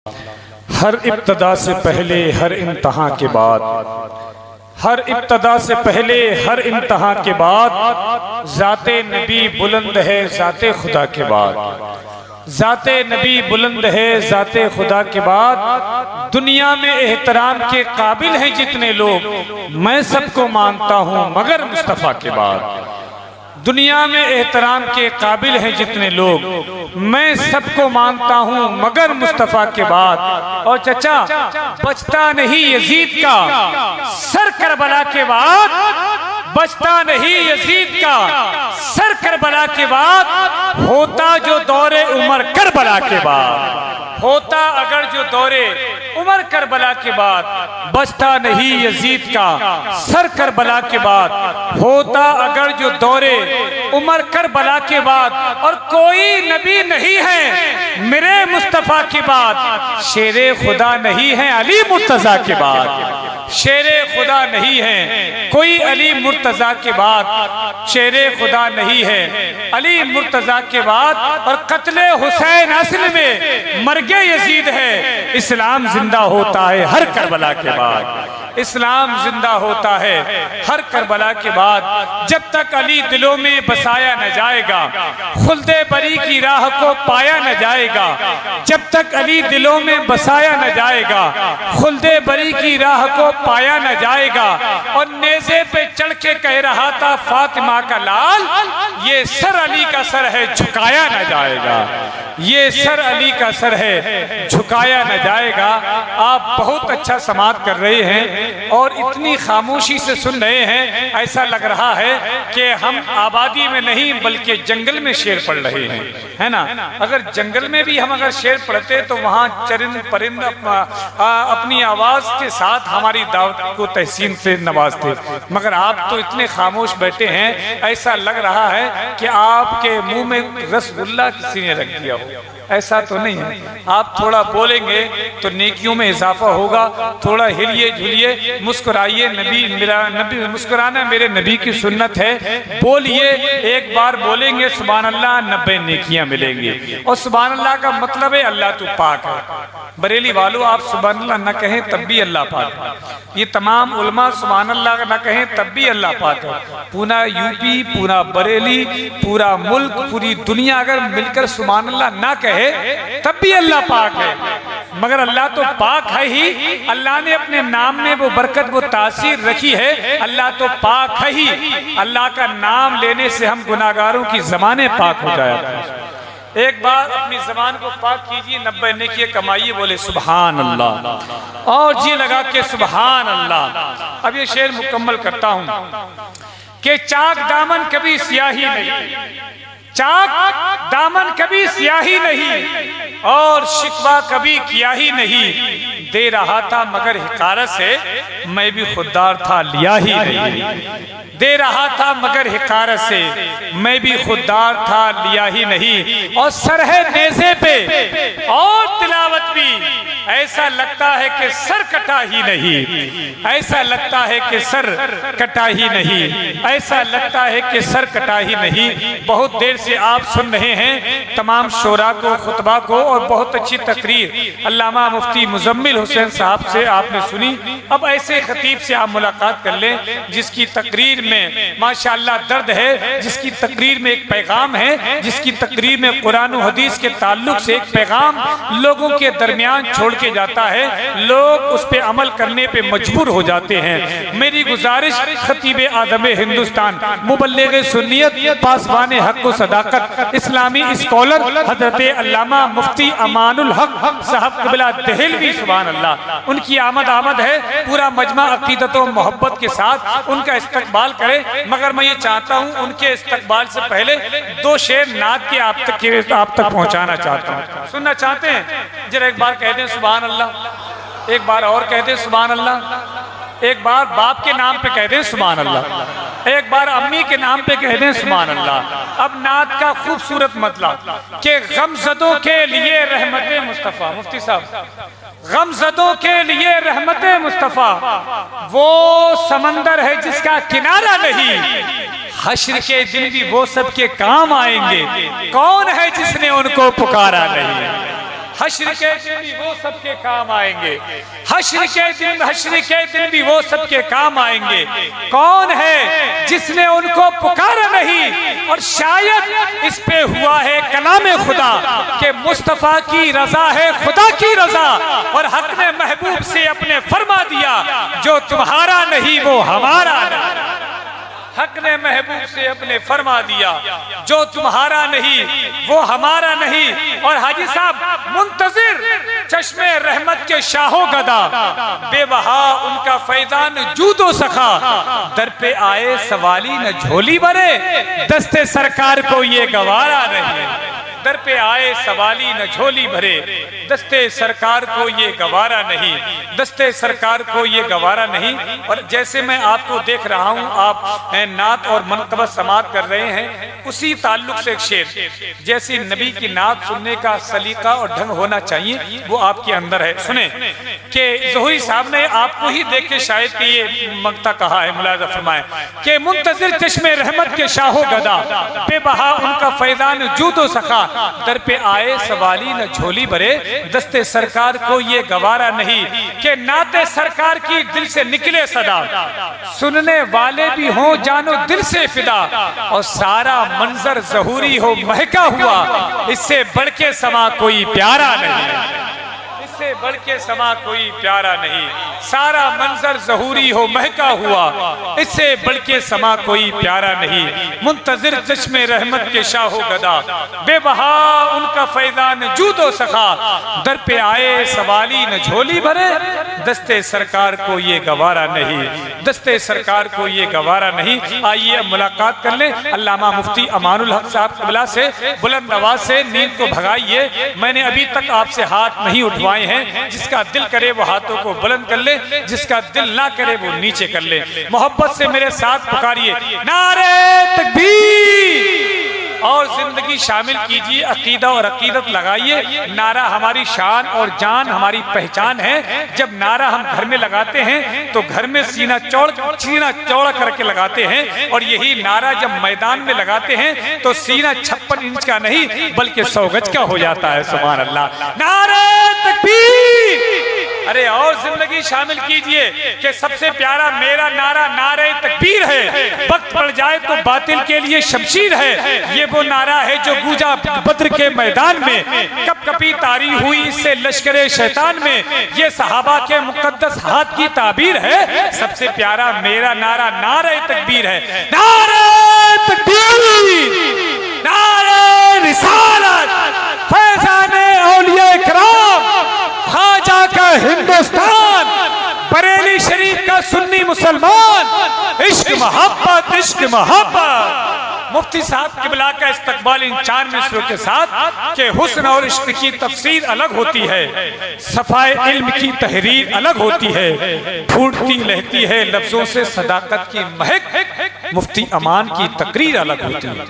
हर इब्तदा से पहले हर इम्तहा के बाद, हर इब्तदा से पहले हर इम्तहा के बाद ज़ाते नबी बुलंद है ज़ाते खुदा के बाद, ज़ाते नबी बुलंद है ज़ाते खुदा के बाद। दुनिया में एहतराम के काबिल हैं जितने लोग, मैं सबको मानता हूँ मगर मुस्तफ़ा के बाद। दुनिया में एहतराम के काबिल हैं जितने लोग, मैं सबको मानता हूँ मगर मुस्तफ़ा के बाद। और चचा बचता नहीं यजीद का सर करबला के बाद, बचता नहीं यजीद का सर करबला के बाद। होता जो दौरे उमर करबला के बाद, होता अगर जो दौरे उमर करबला के बाद, बचता नहीं यजीद का सर करबला के बाद। होता अगर जो दौरे उमर करबला के बाद। और कोई नबी नहीं है मेरे मुस्तफ़ा के बाद, शेरे खुदा नहीं है अली मुर्तज़ा के बाद। शेरे खुदा नहीं है कोई अली मुर्तज़ा के बाद, शेरे खुदा नहीं है अली मुर्तज़ा के बाद। और कत्ले हुसैन असल में मर्गे यजीद है, इस्लाम जिंदा होता है हर करबला के बाद। इस्लाम जिंदा होता है हर करबला के बाद। जब तक अली दिलों में बसाया न जाएगा, खुल्दे बरी की राह को पाया न जाएगा। जब तक अली दिलों में बसाया न जाएगा, खुल्दे बरी की राह को पाया न जाएगा। और नेज़े पे चढ़ के कह रहा था फातिमा का लाल, ये सर अली का सर है झुकाया न जाएगा, ये सर अली का सर है झुकाया न जाएगा। आप बहुत अच्छा समात कर रहे हैं और इतनी खामोशी से सुन रहे हैं, ऐसा लग रहा है कि हम आबादी में नहीं बल्कि जंगल में शेर पढ़ रहे हैं, है ना। अगर जंगल में भी हम अगर शेर पढ़ते तो वहाँ चरिंद परिंद अपनी आवाज के साथ हमारी दावत को तहसीन से नवाजते, मगर आप तो इतने खामोश बैठे हैं, ऐसा लग रहा है कि आपके मुंह में रसगुल्ला किसी ने रख दिया हो। ऐसा तो नहीं है। आप थोड़ा बोलेंगे तो नेकियों में इजाफा होगा। थोड़ा हिलिए झुलिए, मुस्कुराइए, नबी मेरा नबी मुस्कुराना मेरे नबी की सुन्नत है। बोलिए, एक बार बोलेंगे सुभान अल्लाह 90 नेकियां मिलेंगी। और सुभान अल्लाह का मतलब है अल्लाह तू पाक है। बरेली वालों आप सुभान अल्लाह न कहें तब भी अल्लाह पाक है। ये तमाम उलमा सुभान अल्लाह न कहें तब भी अल्लाह पाक है। पूरा यूपी, पूरा बरेली, पूरा मुल्क, पूरी दुनिया अगर मिलकर सुभान अल्लाह ना कहे तब भी अल्लाह पाक है। मगर अल्लाह तो पाक है ही, अल्लाह ने अपने नाम में वो बरकत वो तासीर रखी है। अल्लाह तो पाक है ही, अल्लाह का नाम लेने से हम गुनाहगारों की ज़बानें पाक हो जाए। एक बार अपनी ज़बान को पाक कीजिए, 90 नेकी कमाइए, बोले सुभान अल्लाह और जी लगा के सुभान अल्लाह। अब ये शेर मुकम्मल करता हूँ कि चाक दामन कभी स्याही नहीं, चाक दामन कभी स्याही नहीं और शिकवा कभी किया ही नहीं। दे रहा था मगर हिकारत से, मैं भी खुददार था लिया ही नहीं। दे रहा था मगर हिकारत से, मैं भी खुददार था लिया ही नहीं। और सर है नेज़े पे और तिलावत भी, ऐसा लगता है कि सर कटा ही नहीं, ऐसा लगता है कि सर कटा ही नहीं, ऐसा लगता है कि सर कटा ही नहीं। बहुत देर से आप सुन रहे हैं तमाम शोरा को, खुतबा को, और बहुत अच्छी तकरीर अल्लामा मुफ्ती मुजम्मिल हुसैन साहब से आपने सुनी। अब ऐसे खतीब से आप मुलाकात कर लें जिसकी तकरीर में माशाअल्लाह दर्द है, जिसकी तकरीर में एक पैगाम है, जिसकी तकरीर में कुरान और हदीस के ताल्लुक से एक पैगाम लोगों के दरमियान छोड़ के जाता है। लोग उस पे अमल करने पे मजबूर हो जाते हैं। मेरी गुजारिश खतीब आज़म हिंदुस्तान, मुबल्लिग सुन्नियत, पासवान हक व सदाकत, इस्लामी स्कॉलर हजरत अल्लामा मुफ्ती अमानुल हक साहब क़िबला दहलवी, सुभान अल्लाह, उनकी आमद है। पूरा मजमा अकीदत व मोहब्बत के साथ उनका इस्तकबाल करे। मगर मैं ये चाहता हूँ उनके इस्तकबाल से पहले 2 शेर नात के आप तक पहुँचाना चाहता हूँ। सुनना चाहते हैं? जरा एक बार कह दें सुभान अल्लाह, एक बार और कह दें सुभान अल्लाह, एक बार बाप के नाम पे कह दें सुभान अल्लाह, एक बार अम्मी के नाम पे कह दें सुभान अल्लाह। अब नात का खूबसूरत मतलब कि गमज़दों के लिए रहमत मुस्तफ़ा, मुफ्ती साहब, गमज़दों के लिए रहमत मुस्तफ़ा वो समंदर है जिसका किनारा नहीं, हश्र के दिन भी वो सबके काम आएंगे, कौन है जिसने उनको पुकारा नहीं। हश्र के दिन भी वो सबके काम आएंगे, हश्र के दिन भी वो सबके काम आएंगे। कौन है जिसने उनको पुकारा नहीं? और शायद इस पे हुआ है कलामे खुदा कि मुस्तफा की रजा है खुदा की रजा, और हक ने महबूब से अपने फरमा दिया जो तुम्हारा नहीं वो हमारा नहीं। हक ने महबूब से अपने फरमा दिया जो तुम्हारा नहीं वो हमारा नहीं। और हाजी साहब मुंतजिर चश्मे रहमत के शाहो गदा, बेबहा उनका फैजान जूदो सखा, दर पे आए सवाली न झोली भरे, दस्ते सरकार को ये गवारा नहीं। दर पे आए सवाली न झोली भरे, दस्ते सरकार को ये गवारा नहीं, दस्ते सरकार को ये गवारा नहीं। और जैसे मैं आपको देख रहा हूँ, आप नात और मनकबत समात कर रहे हैं, उसी ताल्लुक से एक शेर, जैसी नबी की नात सुनने का सलीका और ढंग होना चाहिए वो आपके अंदर है। सुने कि ज़ोहरी साहब ने आपको ही देख के शायद कि ये मगता कहा है, मुलाज़ा फरमाए कि मुंतज़िर चश्मे रहमत के शाहो गदा, बेबहा उनका फैज़ान जूदो सखा, दर पे आए सवाली न झोली भरे, दस्ते सरकार को ये गवारा नहीं। कि नाते सरकार की दिल से निकले सदा, सुनने वाले भी हों जानो दिल से फिदा, और सारा मंजर ज़हूरी हो महका हुआ, इससे बढ़ के समा कोई प्यारा नहीं, इससे बढ़ के समा कोई प्यारा नहीं। सारा मंजर ज़हूरी हो महका हुआ, इससे बढ़ के समा कोई प्यारा नहीं। मुंतजिर चश्मे रहमत के शाहो गदा, बेबहा उनका फैज़ान जूदो सखा, दर पे आए सवाली न झोली भरे, दस्ते सरकार को ये गवारा नहीं, दस्ते सरकार को ये गवारा नहीं। आइए अब मुलाकात कर लें अल्लामा मुफ्ती अमानुल हक साहब क़िबला से, बुलंद आवाज से नींद को भगाइए। मैंने अभी तक आपसे हाथ नहीं उठवाए हैं, जिसका दिल करे वो हाथों को बुलंद कर ले, जिसका दिल ना करे वो नीचे कर ले। मोहब्बत से मेरे साथ पुकारिए नारे तकबीर, और जिंदगी शामिल कीजिए, अकीदा और अकीदत लगाइए। नारा हमारी शान और जान, हमारी पहचान है। जब नारा हम घर में लगाते हैं तो घर में सीना चौड़ा करके लगाते हैं, और यही नारा जब मैदान में लगाते हैं तो सीना 56 इंच का नहीं बल्कि 100 गज का हो जाता है। सुभान अल्लाह, नारे तकबीर। अरे और जिंदगी शामिल कीजिए कि सबसे प्यारा मेरा नारा नारे तकबीर है। वक्त पड़ जाए तो बातिल के लिए शमशीर है, ये वो नारा है जो गूंजा बद्र के मैदान में, कब कभी तारी हुई इससे लश्करे शैतान में, ये सहाबा के मुकद्दस हाथ की ताबीर है। सबसे प्यारा मेरा नारा नारे तकबीर है। नारे तकबीर, नारे रिसालत, फैज़ाने औलिया इकराम, खाजा का हिंदुस्तान, बरेली शरीफ का सुन्नी मुसलमान, इश्क मोहब्बत, इश्क मोहब्बत। मुफ्ती साहब क़िबला का इस्तकबाल इन 4 मिसरों के साथ कि हुस्न और इश्क की तफसीर अलग होती है, सफाए इल्म की तहरीर अलग होती है, फूटती लहती है लफ्जों से सदाकत की महक, मुफ्ती अमान की तकरीर अलग होती है।